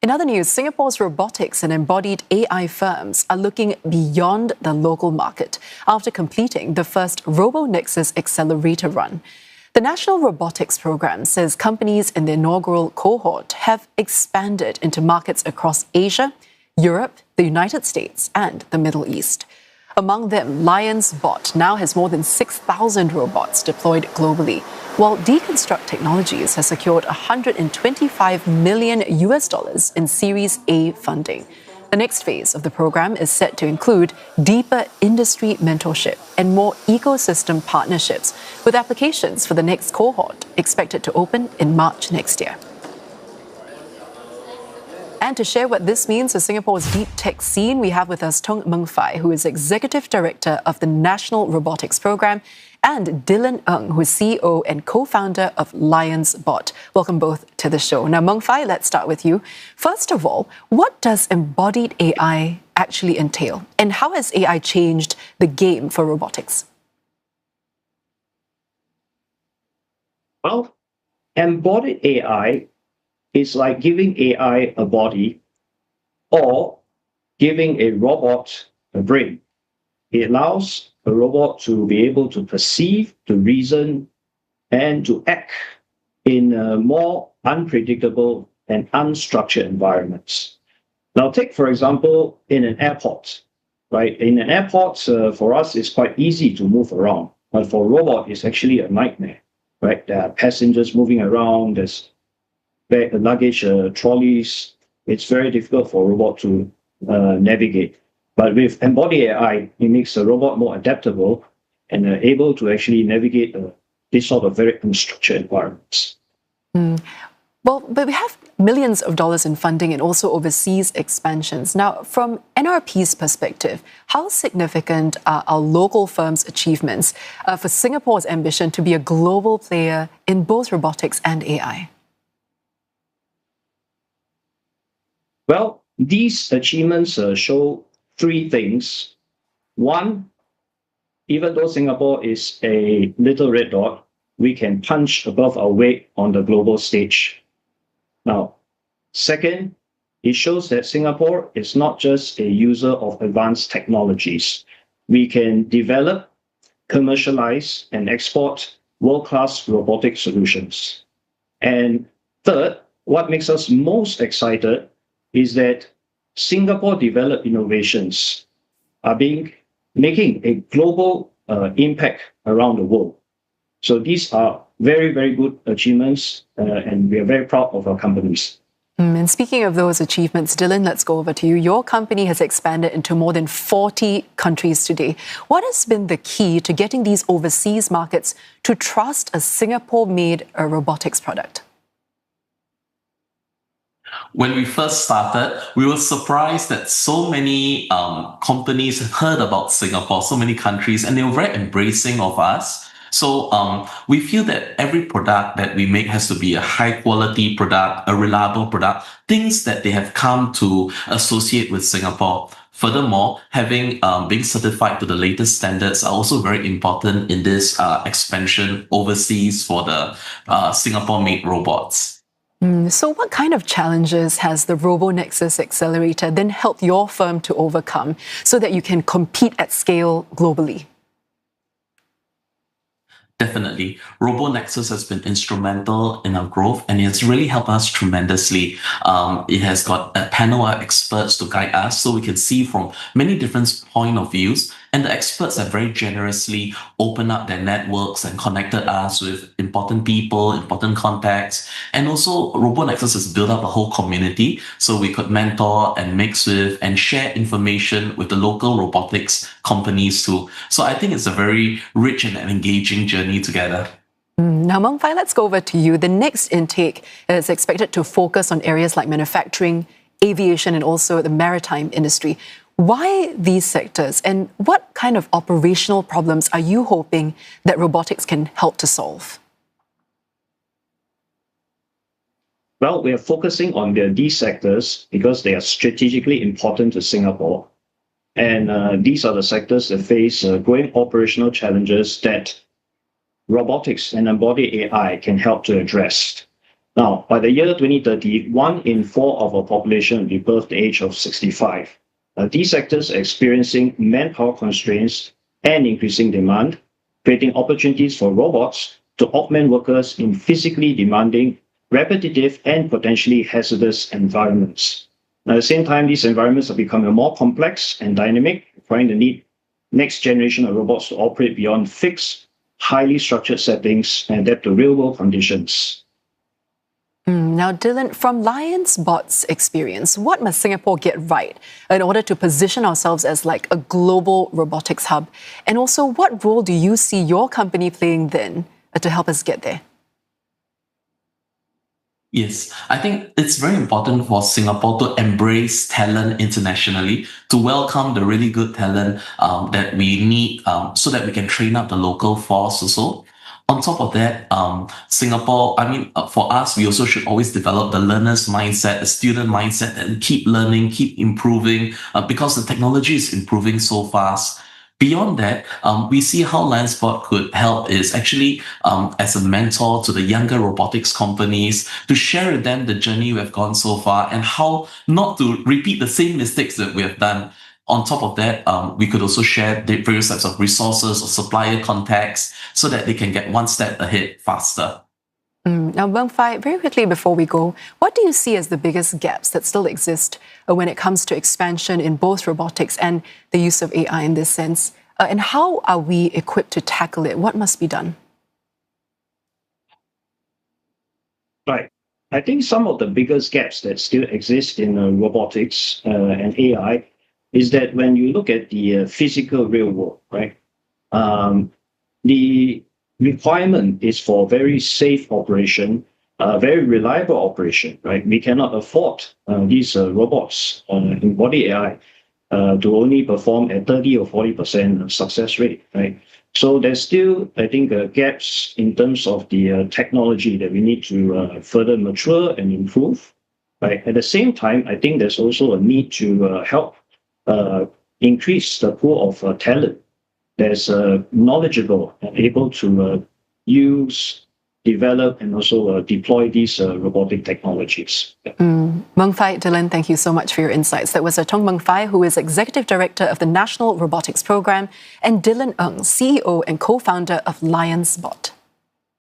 In other news, Singapore's robotics and embodied AI firms are looking beyond the local market after completing the first Robo Nexus accelerator run. The National Robotics Programme says companies in the inaugural cohort have expanded into markets across Asia, Europe, the United States, and the Middle East. Among them, LionsBot now has more than 6,000 robots deployed globally, while dConstruct Technologies has secured $125 million in Series A funding. The next phase of the program is set to include deeper industry mentorship and more ecosystem partnerships, with applications for the next cohort expected to open in March next year. And to share what this means for Singapore's deep tech scene, we have with us Tung Meng Fai, who is Executive Director of the National Robotics Programme, and Dylan Ng, who is CEO and co-founder of LionsBot. Welcome both to the show. Now, Meng Fai, let's start with you. First of all, what does embodied AI actually entail? And how has AI changed the game for robotics? Well, embodied AI is like giving AI a body or giving a robot a brain. It allows a robot to be able to perceive, to reason, and to act in more unpredictable and unstructured environments. Now, take, for example, in an airport, right? In an airport, for us, it's quite easy to move around, but for a robot, it's actually a nightmare, right? There are passengers moving around, there's luggage trolleys. It's very difficult for a robot to navigate. But with embodied AI, it makes the robot more adaptable and able to actually navigate this sort of very unstructured environments. Well, but we have millions of dollars in funding and also overseas expansions. Now, from NRP's perspective, how significant are our local firms' achievements for Singapore's ambition to be a global player in both robotics and AI? Well, these achievements show three things. One, even though Singapore is a little red dot, we can punch above our weight on the global stage. Now, second, it shows that Singapore is not just a user of advanced technologies. We can develop, commercialize, and export world-class robotic solutions. And third, what makes us most excited is that Singapore-developed innovations are making a global impact around the world. So these are very, very good achievements, and we are very proud of our companies. And speaking of those achievements, Dylan, let's go over to you. Your company has expanded into more than 40 countries today. What has been the key to getting these overseas markets to trust a Singapore-made robotics product? When we first started, we were surprised that so many companies heard about Singapore, so many countries, and they were very embracing of us. So we feel that every product that we make has to be a high quality product, a reliable product, things that they have come to associate with Singapore. Furthermore, having being certified to the latest standards are also very important in this expansion overseas for the Singapore-made robots. So what kind of challenges has the Robo Nexus accelerator then helped your firm to overcome so that you can compete at scale globally? Definitely. Robo Nexus has been instrumental in our growth, and it has really helped us tremendously. It has got a panel of experts to guide us so we can see from many different point of views. And the experts have very generously opened up their networks and connected us with important people, important contacts. And also, Robo Nexus has built up a whole community so we could mentor and mix with and share information with the local robotics companies too. So I think it's a very rich and engaging journey together. Now, Meng Fai, let's go over to you. The next intake is expected to focus on areas like manufacturing, aviation, and also the maritime industry. Why these sectors, and what kind of operational problems are you hoping that robotics can help to solve? Well, we are focusing on these sectors because they are strategically important to Singapore. And these are the sectors that face growing operational challenges that robotics and embodied AI can help to address. Now, by the year 2030, 1 in 4 of our population will be above the age of 65. These sectors are experiencing manpower constraints and increasing demand, creating opportunities for robots to augment workers in physically demanding, repetitive, and potentially hazardous environments. At the same time, these environments are becoming more complex and dynamic, requiring the need next generation of robots to operate beyond fixed, highly structured settings and adapt to real-world conditions. Now, Dylan, from LionsBot's experience, what must Singapore get right in order to position ourselves as like a global robotics hub? And also, what role do you see your company playing then to help us get there? Yes, I think it's very important for Singapore to embrace talent internationally, to welcome the really good talent that we need so that we can train up the local force also. On top of that, Singapore, for us, we also should always develop the learner's mindset, the student mindset, and keep learning, keep improving, because the technology is improving so fast. Beyond that, we see how LionsBot could help is actually as a mentor to the younger robotics companies, to share with them the journey we've gone so far and how not to repeat the same mistakes that we have done. On top of that, we could also share the various types of resources or supplier contacts so that they can get one step ahead faster. Now, Meng Fai, very quickly before we go, what do you see as the biggest gaps that still exist when it comes to expansion in both robotics and the use of AI in this sense? And how are we equipped to tackle it? What must be done? Right. I think some of the biggest gaps that still exist in robotics and AI is that when you look at the physical real world, right, the requirement is for very safe operation, very reliable operation, right? We cannot afford these robots, embodied AI, to only perform at 30 or 40% success rate, right? So there's still, I think, gaps in terms of the technology that we need to further mature and improve, right? At the same time, I think there's also a need to help increase the pool of talent that's knowledgeable and able to use, develop, and also deploy these robotic technologies. Meng Fai, Dylan, thank you so much for your insights. That was Tong Meng Fai, who is Executive Director of the National Robotics Programme, and Dylan Ng, CEO and co-founder of LionsBot.